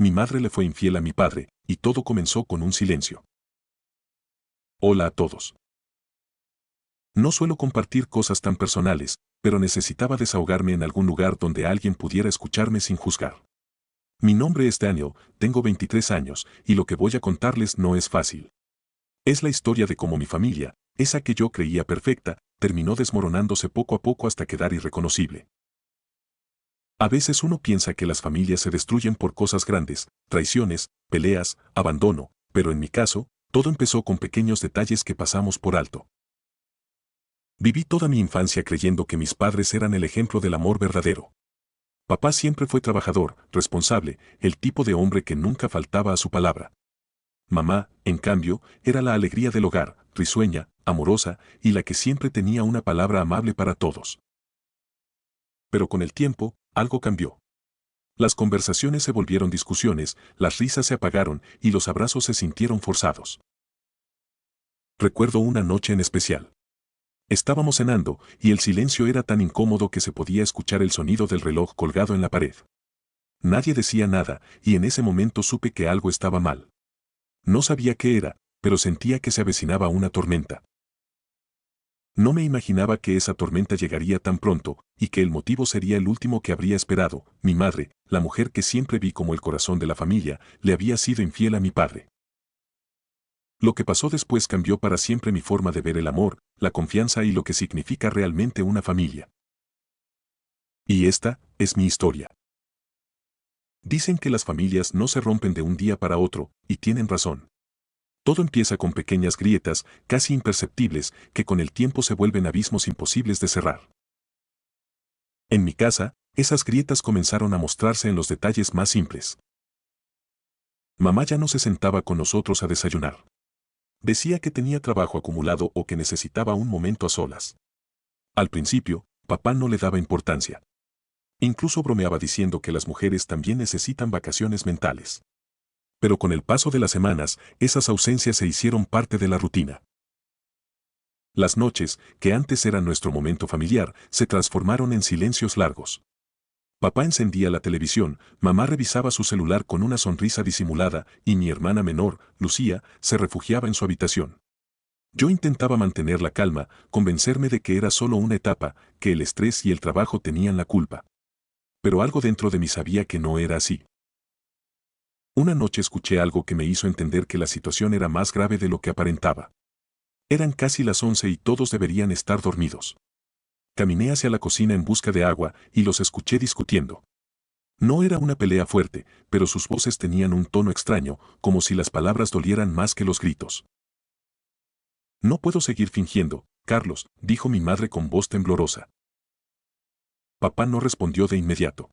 Mi madre le fue infiel a mi padre, y todo comenzó con un silencio. Hola a todos. No suelo compartir cosas tan personales, pero necesitaba desahogarme en algún lugar donde alguien pudiera escucharme sin juzgar. Mi nombre es Daniel, tengo 23 años, y lo que voy a contarles no es fácil. Es la historia de cómo mi familia, esa que yo creía perfecta, terminó desmoronándose poco a poco hasta quedar irreconocible. A veces uno piensa que las familias se destruyen por cosas grandes, traiciones, peleas, abandono, pero en mi caso, todo empezó con pequeños detalles que pasamos por alto. Viví toda mi infancia creyendo que mis padres eran el ejemplo del amor verdadero. Papá siempre fue trabajador, responsable, el tipo de hombre que nunca faltaba a su palabra. Mamá, en cambio, era la alegría del hogar, risueña, amorosa, y la que siempre tenía una palabra amable para todos. Pero con el tiempo, algo cambió. Las conversaciones se volvieron discusiones, las risas se apagaron y los abrazos se sintieron forzados. Recuerdo una noche en especial. Estábamos cenando, y el silencio era tan incómodo que se podía escuchar el sonido del reloj colgado en la pared. Nadie decía nada, y en ese momento supe que algo estaba mal. No sabía qué era, pero sentía que se avecinaba una tormenta. No me imaginaba que esa tormenta llegaría tan pronto, y que el motivo sería el último que habría esperado. Mi madre, la mujer que siempre vi como el corazón de la familia, le había sido infiel a mi padre. Lo que pasó después cambió para siempre mi forma de ver el amor, la confianza y lo que significa realmente una familia. Y esta es mi historia. Dicen que las familias no se rompen de un día para otro, y tienen razón. Todo empieza con pequeñas grietas, casi imperceptibles, que con el tiempo se vuelven abismos imposibles de cerrar. En mi casa, esas grietas comenzaron a mostrarse en los detalles más simples. Mamá ya no se sentaba con nosotros a desayunar. Decía que tenía trabajo acumulado o que necesitaba un momento a solas. Al principio, papá no le daba importancia. Incluso bromeaba diciendo que las mujeres también necesitan vacaciones mentales. Pero con el paso de las semanas, esas ausencias se hicieron parte de la rutina. Las noches, que antes eran nuestro momento familiar, se transformaron en silencios largos. Papá encendía la televisión, mamá revisaba su celular con una sonrisa disimulada y mi hermana menor, Lucía, se refugiaba en su habitación. Yo intentaba mantener la calma, convencerme de que era solo una etapa, que el estrés y el trabajo tenían la culpa. Pero algo dentro de mí sabía que no era así. Una noche escuché algo que me hizo entender que la situación era más grave de lo que aparentaba. Eran casi las 11 y todos deberían estar dormidos. Caminé hacia la cocina en busca de agua y los escuché discutiendo. No era una pelea fuerte, pero sus voces tenían un tono extraño, como si las palabras dolieran más que los gritos. No puedo seguir fingiendo, Carlos, dijo mi madre con voz temblorosa. Papá no respondió de inmediato.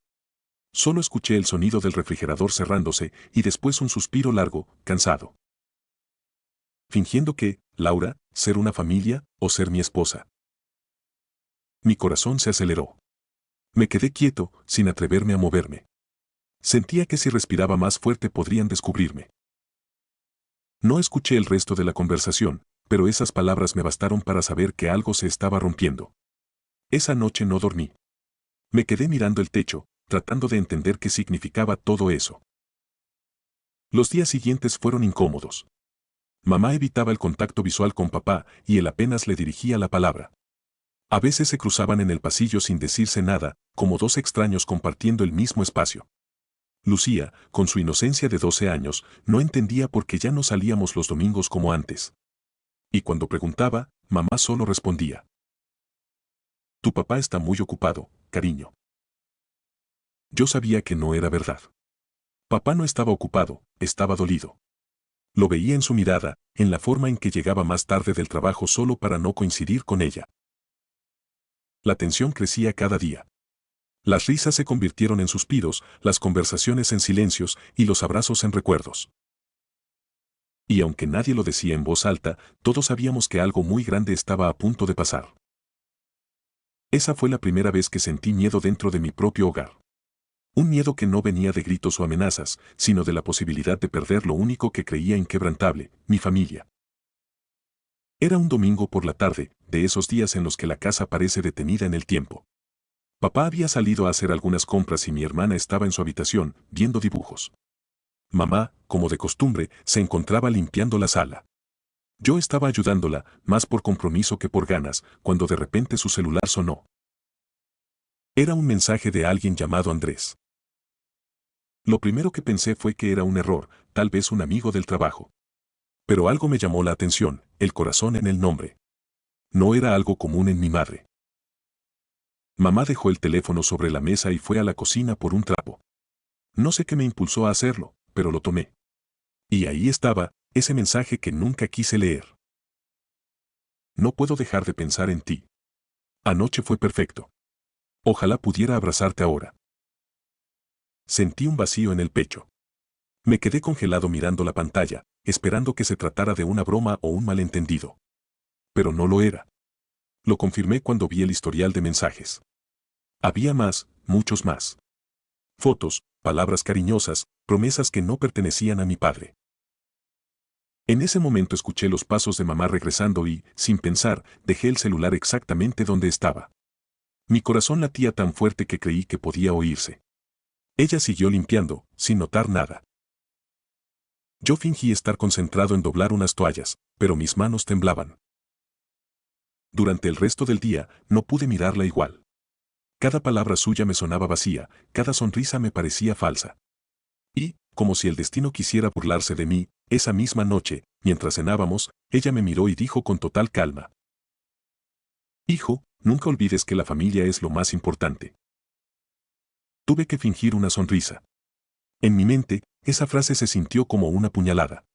Solo escuché el sonido del refrigerador cerrándose y después un suspiro largo, cansado. Fingiendo que, Laura, ser una familia o ser mi esposa. Mi corazón se aceleró. Me quedé quieto, sin atreverme a moverme. Sentía que si respiraba más fuerte podrían descubrirme. No escuché el resto de la conversación, pero esas palabras me bastaron para saber que algo se estaba rompiendo. Esa noche no dormí. Me quedé mirando el techo, tratando de entender qué significaba todo eso. Los días siguientes fueron incómodos. Mamá evitaba el contacto visual con papá y él apenas le dirigía la palabra. A veces se cruzaban en el pasillo sin decirse nada, como dos extraños compartiendo el mismo espacio. Lucía, con su inocencia de 12 años, no entendía por qué ya no salíamos los domingos como antes. Y cuando preguntaba, mamá solo respondía: Tu papá está muy ocupado, cariño. Yo sabía que no era verdad. Papá no estaba ocupado, estaba dolido. Lo veía en su mirada, en la forma en que llegaba más tarde del trabajo solo para no coincidir con ella. La tensión crecía cada día. Las risas se convirtieron en suspiros, las conversaciones en silencios y los abrazos en recuerdos. Y aunque nadie lo decía en voz alta, todos sabíamos que algo muy grande estaba a punto de pasar. Esa fue la primera vez que sentí miedo dentro de mi propio hogar. Un miedo que no venía de gritos o amenazas, sino de la posibilidad de perder lo único que creía inquebrantable, mi familia. Era un domingo por la tarde, de esos días en los que la casa parece detenida en el tiempo. Papá había salido a hacer algunas compras y mi hermana estaba en su habitación, viendo dibujos. Mamá, como de costumbre, se encontraba limpiando la sala. Yo estaba ayudándola, más por compromiso que por ganas, cuando de repente su celular sonó. Era un mensaje de alguien llamado Andrés. Lo primero que pensé fue que era un error, tal vez un amigo del trabajo. Pero algo me llamó la atención, el corazón en el nombre. No era algo común en mi madre. Mamá dejó el teléfono sobre la mesa y fue a la cocina por un trapo. No sé qué me impulsó a hacerlo, pero lo tomé. Y ahí estaba, ese mensaje que nunca quise leer. No puedo dejar de pensar en ti. Anoche fue perfecto. Ojalá pudiera abrazarte ahora. Sentí un vacío en el pecho. Me quedé congelado mirando la pantalla, esperando que se tratara de una broma o un malentendido. Pero no lo era. Lo confirmé cuando vi el historial de mensajes. Había más, muchos más. Fotos, palabras cariñosas, promesas que no pertenecían a mi padre. En ese momento escuché los pasos de mamá regresando y, sin pensar, dejé el celular exactamente donde estaba. Mi corazón latía tan fuerte que creí que podía oírse. Ella siguió limpiando, sin notar nada. Yo fingí estar concentrado en doblar unas toallas, pero mis manos temblaban. Durante el resto del día, no pude mirarla igual. Cada palabra suya me sonaba vacía, cada sonrisa me parecía falsa. Y, como si el destino quisiera burlarse de mí, esa misma noche, mientras cenábamos, ella me miró y dijo con total calma: Hijo, nunca olvides que la familia es lo más importante. Tuve que fingir una sonrisa. En mi mente, esa frase se sintió como una puñalada.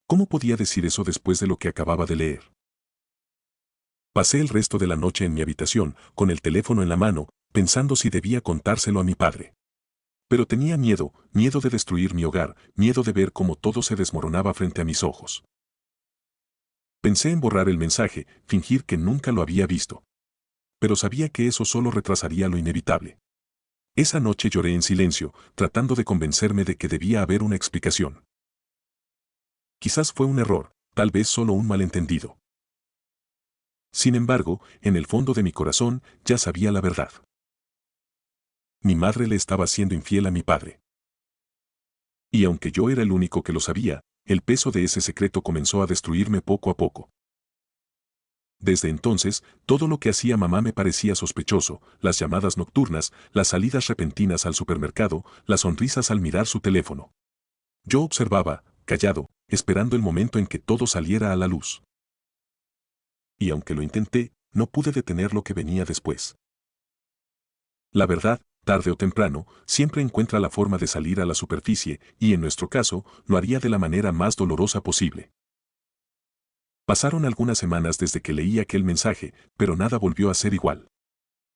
¿Cómo podía decir eso después de lo que acababa de leer? Pasé el resto de la noche en mi habitación, con el teléfono en la mano, pensando si debía contárselo a mi padre. Pero tenía miedo, miedo de destruir mi hogar, miedo de ver cómo todo se desmoronaba frente a mis ojos. Pensé en borrar el mensaje, fingir que nunca lo había visto. Pero sabía que eso solo retrasaría lo inevitable. Esa noche lloré en silencio, tratando de convencerme de que debía haber una explicación. Quizás fue un error, tal vez solo un malentendido. Sin embargo, en el fondo de mi corazón, ya sabía la verdad. Mi madre le estaba siendo infiel a mi padre. Y aunque yo era el único que lo sabía, el peso de ese secreto comenzó a destruirme poco a poco. Desde entonces, todo lo que hacía mamá me parecía sospechoso, las llamadas nocturnas, las salidas repentinas al supermercado, las sonrisas al mirar su teléfono. Yo observaba, callado, esperando el momento en que todo saliera a la luz. Y aunque lo intenté, no pude detener lo que venía después. La verdad, tarde o temprano, siempre encuentra la forma de salir a la superficie, y en nuestro caso, lo haría de la manera más dolorosa posible. Pasaron algunas semanas desde que leí aquel mensaje, pero nada volvió a ser igual.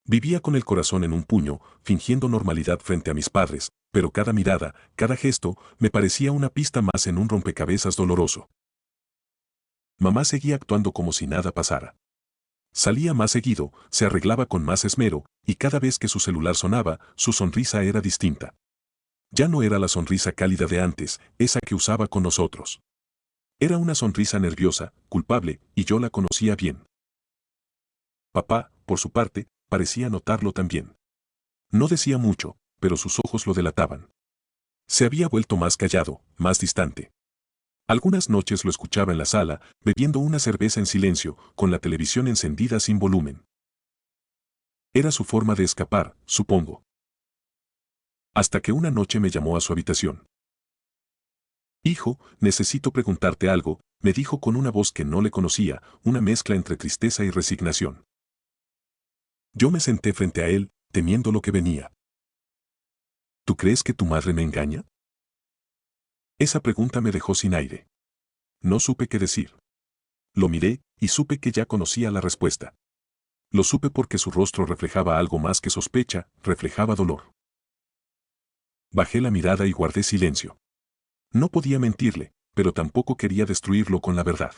Vivía con el corazón en un puño, fingiendo normalidad frente a mis padres, pero cada mirada, cada gesto, me parecía una pista más en un rompecabezas doloroso. Mamá seguía actuando como si nada pasara. Salía más seguido, se arreglaba con más esmero, y cada vez que su celular sonaba, su sonrisa era distinta. Ya no era la sonrisa cálida de antes, esa que usaba con nosotros. Era una sonrisa nerviosa, culpable, y yo la conocía bien. Papá, por su parte, parecía notarlo también. No decía mucho, pero sus ojos lo delataban. Se había vuelto más callado, más distante. Algunas noches lo escuchaba en la sala, bebiendo una cerveza en silencio, con la televisión encendida sin volumen. Era su forma de escapar, supongo. Hasta que una noche me llamó a su habitación. Hijo, necesito preguntarte algo, me dijo con una voz que no le conocía, una mezcla entre tristeza y resignación. Yo me senté frente a él, temiendo lo que venía. ¿Tú crees que tu madre me engaña? Esa pregunta me dejó sin aire. No supe qué decir. Lo miré, y supe que ya conocía la respuesta. Lo supe porque su rostro reflejaba algo más que sospecha, reflejaba dolor. Bajé la mirada y guardé silencio. No podía mentirle, pero tampoco quería destruirlo con la verdad.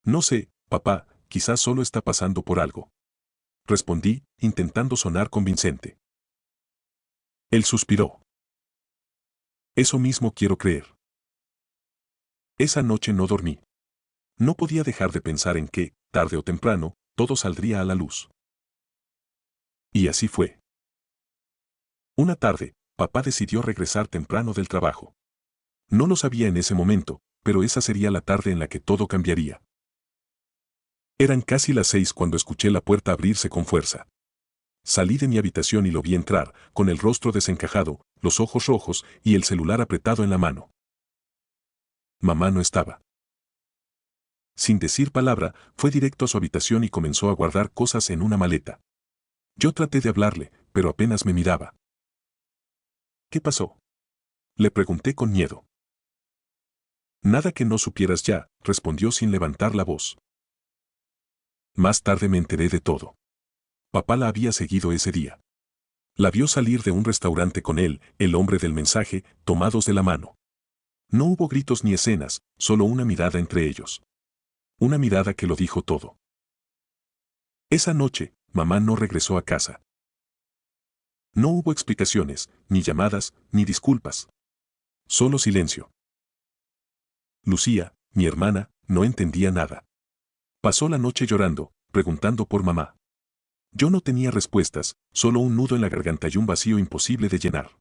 No sé, papá, quizás solo está pasando por algo. Respondí, intentando sonar convincente. Él suspiró. Eso mismo quiero creer. Esa noche no dormí. No podía dejar de pensar en que, tarde o temprano, todo saldría a la luz. Y así fue. Una tarde, papá decidió regresar temprano del trabajo. No lo sabía en ese momento, pero esa sería la tarde en la que todo cambiaría. Eran casi las 6 cuando escuché la puerta abrirse con fuerza. Salí de mi habitación y lo vi entrar, con el rostro desencajado, los ojos rojos y el celular apretado en la mano. Mamá no estaba. Sin decir palabra, fue directo a su habitación y comenzó a guardar cosas en una maleta. Yo traté de hablarle, pero apenas me miraba. ¿Qué pasó? Le pregunté con miedo. Nada que no supieras ya, respondió sin levantar la voz. Más tarde me enteré de todo. Papá la había seguido ese día. La vio salir de un restaurante con él, el hombre del mensaje, tomados de la mano. No hubo gritos ni escenas, solo una mirada entre ellos. Una mirada que lo dijo todo. Esa noche, mamá no regresó a casa. No hubo explicaciones, ni llamadas, ni disculpas. Solo silencio. Lucía, mi hermana, no entendía nada. Pasó la noche llorando, preguntando por mamá. Yo no tenía respuestas, solo un nudo en la garganta y un vacío imposible de llenar.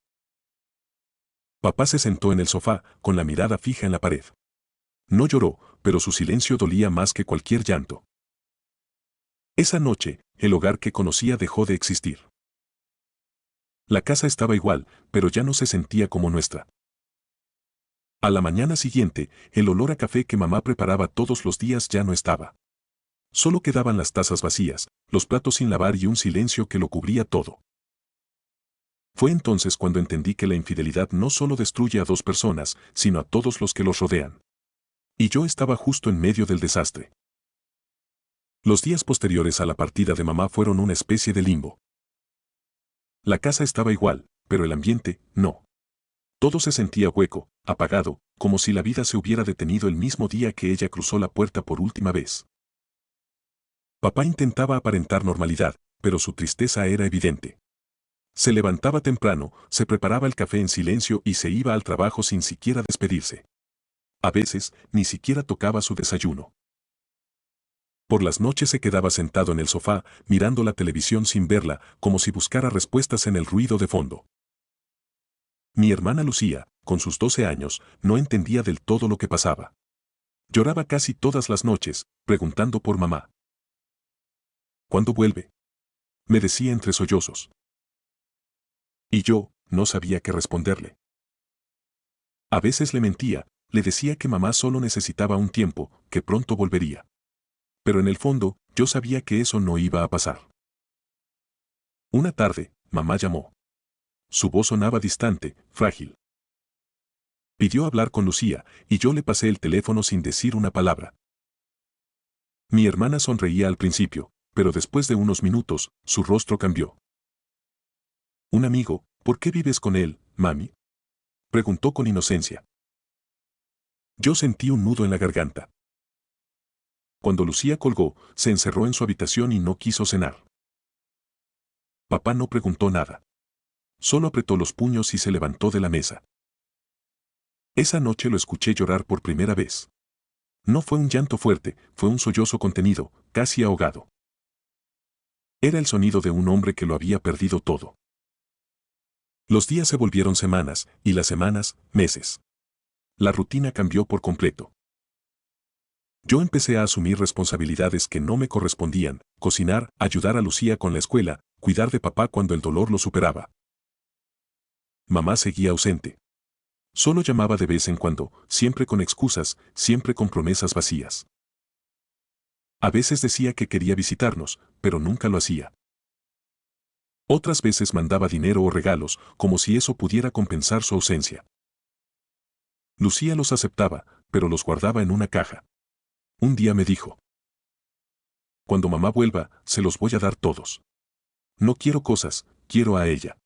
Papá se sentó en el sofá, con la mirada fija en la pared. No lloró, pero su silencio dolía más que cualquier llanto. Esa noche, el hogar que conocía dejó de existir. La casa estaba igual, pero ya no se sentía como nuestra. A la mañana siguiente, el olor a café que mamá preparaba todos los días ya no estaba. Solo quedaban las tazas vacías, los platos sin lavar y un silencio que lo cubría todo. Fue entonces cuando entendí que la infidelidad no solo destruye a dos personas, sino a todos los que los rodean. Y yo estaba justo en medio del desastre. Los días posteriores a la partida de mamá fueron una especie de limbo. La casa estaba igual, pero el ambiente, no. Todo se sentía hueco, apagado, como si la vida se hubiera detenido el mismo día que ella cruzó la puerta por última vez. Papá intentaba aparentar normalidad, pero su tristeza era evidente. Se levantaba temprano, se preparaba el café en silencio y se iba al trabajo sin siquiera despedirse. A veces, ni siquiera tocaba su desayuno. Por las noches se quedaba sentado en el sofá, mirando la televisión sin verla, como si buscara respuestas en el ruido de fondo. Mi hermana Lucía, con sus 12 años, no entendía del todo lo que pasaba. Lloraba casi todas las noches, preguntando por mamá. ¿Cuándo vuelve? Me decía entre sollozos. Y yo, no sabía qué responderle. A veces le mentía, le decía que mamá solo necesitaba un tiempo, que pronto volvería. Pero en el fondo, yo sabía que eso no iba a pasar. Una tarde, mamá llamó. Su voz sonaba distante, frágil. Pidió hablar con Lucía, y yo le pasé el teléfono sin decir una palabra. Mi hermana sonreía al principio, pero después de unos minutos, su rostro cambió. Un amigo, ¿por qué vives con él, mami? Preguntó con inocencia. Yo sentí un nudo en la garganta. Cuando Lucía colgó, se encerró en su habitación y no quiso cenar. Papá no preguntó nada. Solo apretó los puños y se levantó de la mesa. Esa noche lo escuché llorar por primera vez. No fue un llanto fuerte, fue un sollozo contenido, casi ahogado. Era el sonido de un hombre que lo había perdido todo. Los días se volvieron semanas, y las semanas, meses. La rutina cambió por completo. Yo empecé a asumir responsabilidades que no me correspondían, cocinar, ayudar a Lucía con la escuela, cuidar de papá cuando el dolor lo superaba. Mamá seguía ausente. Solo llamaba de vez en cuando, siempre con excusas, siempre con promesas vacías. A veces decía que quería visitarnos, pero nunca lo hacía. Otras veces mandaba dinero o regalos, como si eso pudiera compensar su ausencia. Lucía los aceptaba, pero los guardaba en una caja. Un día me dijo: cuando mamá vuelva, se los voy a dar todos. No quiero cosas, quiero a ella.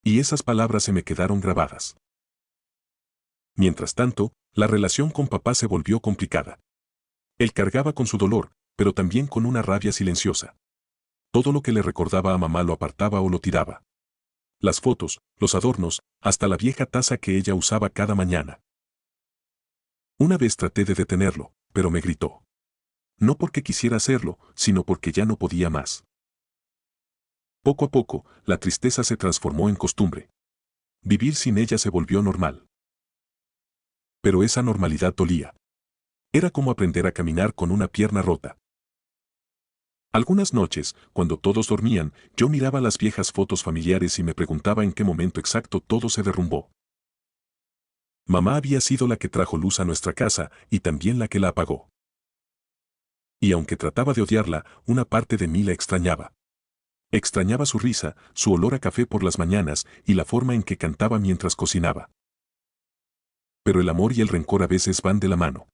Y esas palabras se me quedaron grabadas. Mientras tanto, la relación con papá se volvió complicada. Él cargaba con su dolor, pero también con una rabia silenciosa. Todo lo que le recordaba a mamá lo apartaba o lo tiraba. Las fotos, los adornos, hasta la vieja taza que ella usaba cada mañana. Una vez traté de detenerlo, pero me gritó. No porque quisiera hacerlo, sino porque ya no podía más. Poco a poco, la tristeza se transformó en costumbre. Vivir sin ella se volvió normal. Pero esa normalidad dolía. Era como aprender a caminar con una pierna rota. Algunas noches, cuando todos dormían, yo miraba las viejas fotos familiares y me preguntaba en qué momento exacto todo se derrumbó. Mamá había sido la que trajo luz a nuestra casa y también la que la apagó. Y aunque trataba de odiarla, una parte de mí la extrañaba. Extrañaba su risa, su olor a café por las mañanas y la forma en que cantaba mientras cocinaba. Pero el amor y el rencor a veces van de la mano.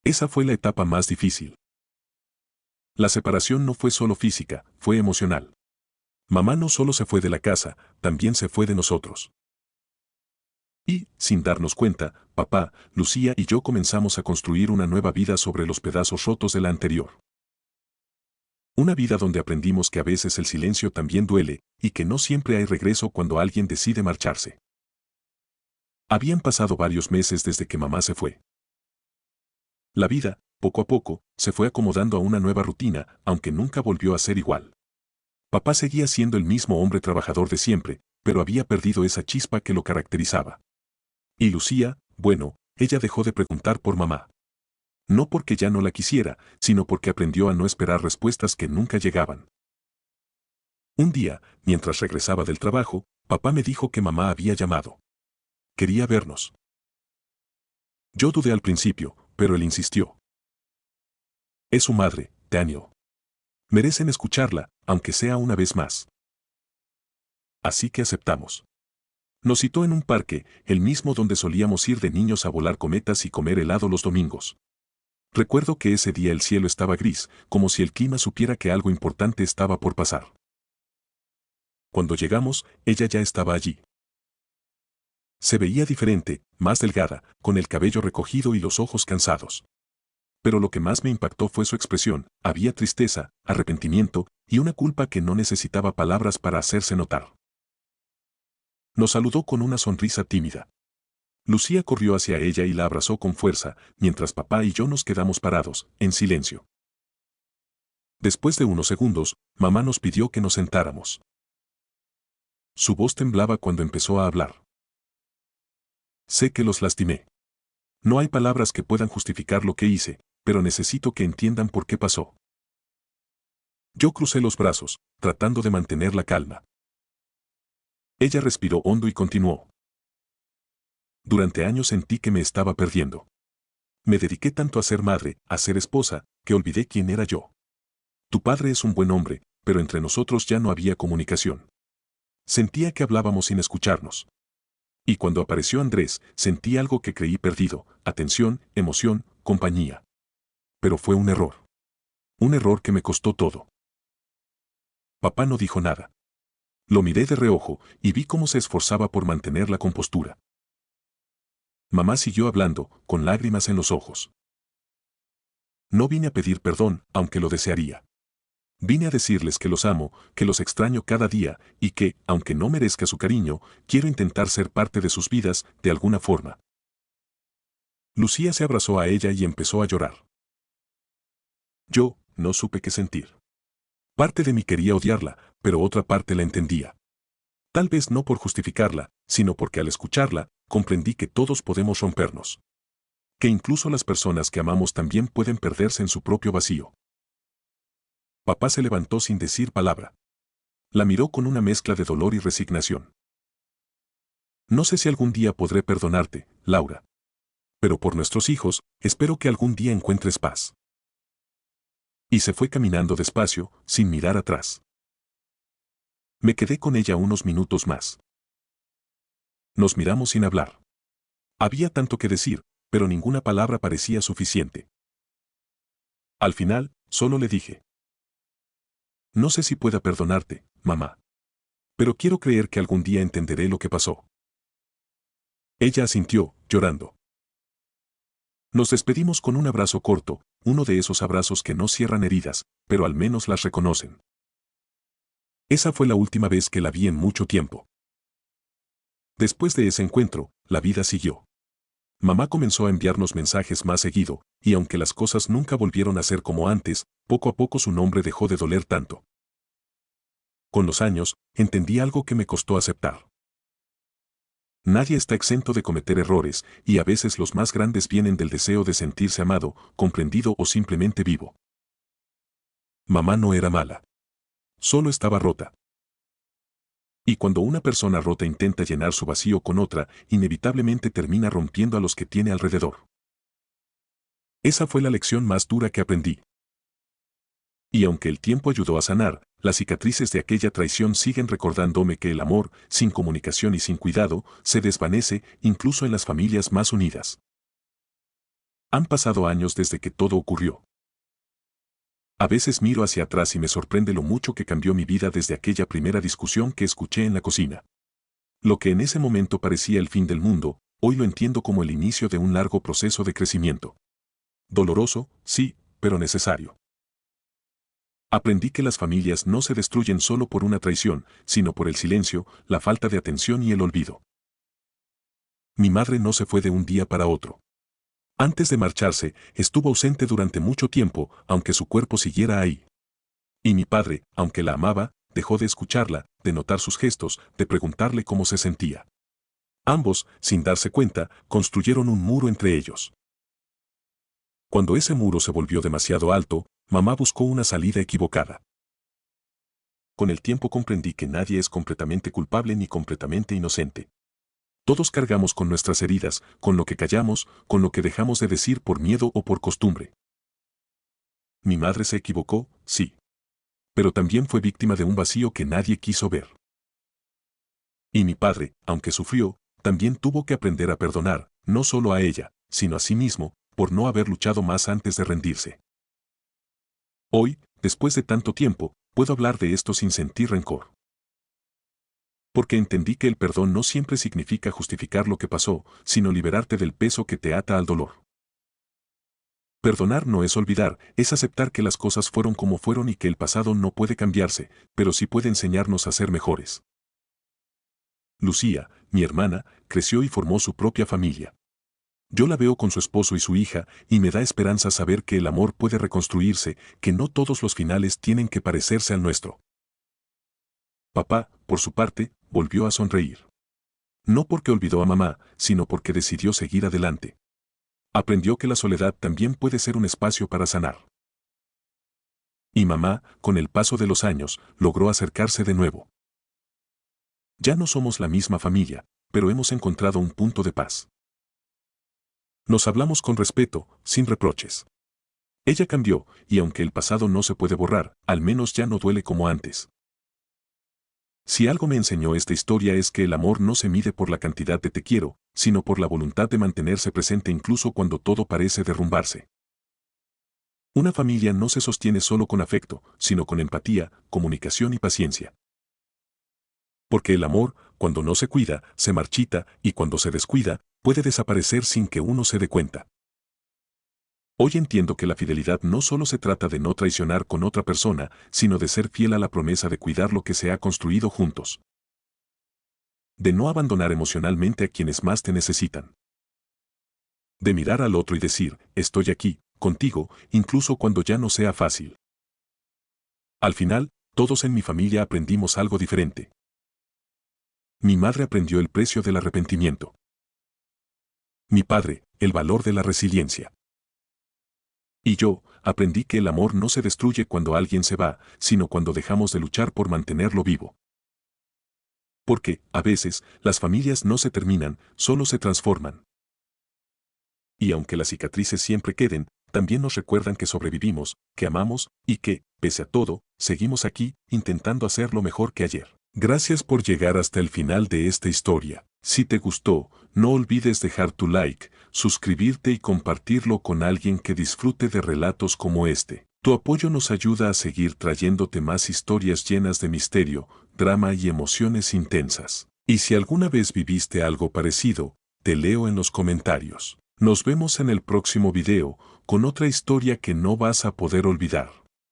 Esa fue la etapa más difícil. La separación no fue solo física, fue emocional. Mamá no solo se fue de la casa, también se fue de nosotros. Y, sin darnos cuenta, papá, Lucía y yo comenzamos a construir una nueva vida sobre los pedazos rotos de la anterior. Una vida donde aprendimos que a veces el silencio también duele, y que no siempre hay regreso cuando alguien decide marcharse. Habían pasado varios meses desde que mamá se fue. La vida, poco a poco, se fue acomodando a una nueva rutina, aunque nunca volvió a ser igual. Papá seguía siendo el mismo hombre trabajador de siempre, pero había perdido esa chispa que lo caracterizaba. Y Lucía, bueno, ella dejó de preguntar por mamá. No porque ya no la quisiera, sino porque aprendió a no esperar respuestas que nunca llegaban. Un día, mientras regresaba del trabajo, papá me dijo que mamá había llamado. Quería vernos. Yo dudé al principio, pero él insistió. Es su madre, Daniel. Merecen escucharla, aunque sea una vez más. Así que aceptamos. Nos citó en un parque, el mismo donde solíamos ir de niños a volar cometas y comer helado los domingos. Recuerdo que ese día el cielo estaba gris, como si el clima supiera que algo importante estaba por pasar. Cuando llegamos, ella ya estaba allí. Se veía diferente, más delgada, con el cabello recogido y los ojos cansados. Pero lo que más me impactó fue su expresión, había tristeza, arrepentimiento y una culpa que no necesitaba palabras para hacerse notar. Nos saludó con una sonrisa tímida. Lucía corrió hacia ella y la abrazó con fuerza, mientras papá y yo nos quedamos parados, en silencio. Después de unos segundos, mamá nos pidió que nos sentáramos. Su voz temblaba cuando empezó a hablar. Sé que los lastimé. No hay palabras que puedan justificar lo que hice, pero necesito que entiendan por qué pasó. Yo crucé los brazos, tratando de mantener la calma. Ella respiró hondo y continuó. Durante años sentí que me estaba perdiendo. Me dediqué tanto a ser madre, a ser esposa, que olvidé quién era yo. Tu padre es un buen hombre, pero entre nosotros ya no había comunicación. Sentía que hablábamos sin escucharnos. Y cuando apareció Andrés, sentí algo que creí perdido, atención, emoción, compañía. Pero fue un error. Un error que me costó todo. Papá no dijo nada. Lo miré de reojo y vi cómo se esforzaba por mantener la compostura. Mamá siguió hablando, con lágrimas en los ojos. No vine a pedir perdón, aunque lo desearía. Vine a decirles que los amo, que los extraño cada día, y que, aunque no merezca su cariño, quiero intentar ser parte de sus vidas, de alguna forma. Lucía se abrazó a ella y empezó a llorar. Yo, no supe qué sentir. Parte de mí quería odiarla, pero otra parte la entendía. Tal vez no por justificarla, sino porque al escucharla, comprendí que todos podemos rompernos. Que incluso las personas que amamos también pueden perderse en su propio vacío. Papá se levantó sin decir palabra. La miró con una mezcla de dolor y resignación. No sé si algún día podré perdonarte, Laura. Pero por nuestros hijos, espero que algún día encuentres paz. Y se fue caminando despacio, sin mirar atrás. Me quedé con ella unos minutos más. Nos miramos sin hablar. Había tanto que decir, pero ninguna palabra parecía suficiente. Al final, solo le dije. No sé si pueda perdonarte, mamá. Pero quiero creer que algún día entenderé lo que pasó. Ella asintió, llorando. Nos despedimos con un abrazo corto, uno de esos abrazos que no cierran heridas, pero al menos las reconocen. Esa fue la última vez que la vi en mucho tiempo. Después de ese encuentro, la vida siguió. Mamá comenzó a enviarnos mensajes más seguido, y aunque las cosas nunca volvieron a ser como antes, poco a poco su nombre dejó de doler tanto. Con los años, entendí algo que me costó aceptar. Nadie está exento de cometer errores, y a veces los más grandes vienen del deseo de sentirse amado, comprendido o simplemente vivo. Mamá no era mala. Solo estaba rota. Y cuando una persona rota intenta llenar su vacío con otra, inevitablemente termina rompiendo a los que tiene alrededor. Esa fue la lección más dura que aprendí. Y aunque el tiempo ayudó a sanar, las cicatrices de aquella traición siguen recordándome que el amor, sin comunicación y sin cuidado, se desvanece incluso en las familias más unidas. Han pasado años desde que todo ocurrió. A veces miro hacia atrás y me sorprende lo mucho que cambió mi vida desde aquella primera discusión que escuché en la cocina. Lo que en ese momento parecía el fin del mundo, hoy lo entiendo como el inicio de un largo proceso de crecimiento. Doloroso, sí, pero necesario. Aprendí que las familias no se destruyen solo por una traición, sino por el silencio, la falta de atención y el olvido. Mi madre no se fue de un día para otro. Antes de marcharse, estuvo ausente durante mucho tiempo, aunque su cuerpo siguiera ahí. Y mi padre, aunque la amaba, dejó de escucharla, de notar sus gestos, de preguntarle cómo se sentía. Ambos, sin darse cuenta, construyeron un muro entre ellos. Cuando ese muro se volvió demasiado alto, mamá buscó una salida equivocada. Con el tiempo comprendí que nadie es completamente culpable ni completamente inocente. Todos cargamos con nuestras heridas, con lo que callamos, con lo que dejamos de decir por miedo o por costumbre. Mi madre se equivocó, sí. Pero también fue víctima de un vacío que nadie quiso ver. Y mi padre, aunque sufrió, también tuvo que aprender a perdonar, no solo a ella, sino a sí mismo, por no haber luchado más antes de rendirse. Hoy, después de tanto tiempo, puedo hablar de esto sin sentir rencor. Porque entendí que el perdón no siempre significa justificar lo que pasó, sino liberarte del peso que te ata al dolor. Perdonar no es olvidar, es aceptar que las cosas fueron como fueron y que el pasado no puede cambiarse, pero sí puede enseñarnos a ser mejores. Lucía, mi hermana, creció y formó su propia familia. Yo la veo con su esposo y su hija, y me da esperanza saber que el amor puede reconstruirse, que no todos los finales tienen que parecerse al nuestro. Papá, por su parte, volvió a sonreír. No porque olvidó a mamá, sino porque decidió seguir adelante. Aprendió que la soledad también puede ser un espacio para sanar. Y mamá, con el paso de los años, logró acercarse de nuevo. Ya no somos la misma familia, pero hemos encontrado un punto de paz. Nos hablamos con respeto, sin reproches. Ella cambió, y aunque el pasado no se puede borrar, al menos ya no duele como antes. Si algo me enseñó esta historia es que el amor no se mide por la cantidad de te quiero, sino por la voluntad de mantenerse presente incluso cuando todo parece derrumbarse. Una familia no se sostiene solo con afecto, sino con empatía, comunicación y paciencia. Porque el amor, cuando no se cuida, se marchita, y cuando se descuida, puede desaparecer sin que uno se dé cuenta. Hoy entiendo que la fidelidad no solo se trata de no traicionar con otra persona, sino de ser fiel a la promesa de cuidar lo que se ha construido juntos. De no abandonar emocionalmente a quienes más te necesitan. De mirar al otro y decir, estoy aquí, contigo, incluso cuando ya no sea fácil. Al final, todos en mi familia aprendimos algo diferente. Mi madre aprendió el precio del arrepentimiento. Mi padre, el valor de la resiliencia. Y yo, aprendí que el amor no se destruye cuando alguien se va, sino cuando dejamos de luchar por mantenerlo vivo. Porque, a veces, las familias no se terminan, solo se transforman. Y aunque las cicatrices siempre queden, también nos recuerdan que sobrevivimos, que amamos, y que, pese a todo, seguimos aquí, intentando hacer lo mejor que ayer. Gracias por llegar hasta el final de esta historia. Si te gustó, no olvides dejar tu like, suscribirte y compartirlo con alguien que disfrute de relatos como este. Tu apoyo nos ayuda a seguir trayéndote más historias llenas de misterio, drama y emociones intensas. Y si alguna vez viviste algo parecido, te leo en los comentarios. Nos vemos en el próximo video, con otra historia que no vas a poder olvidar.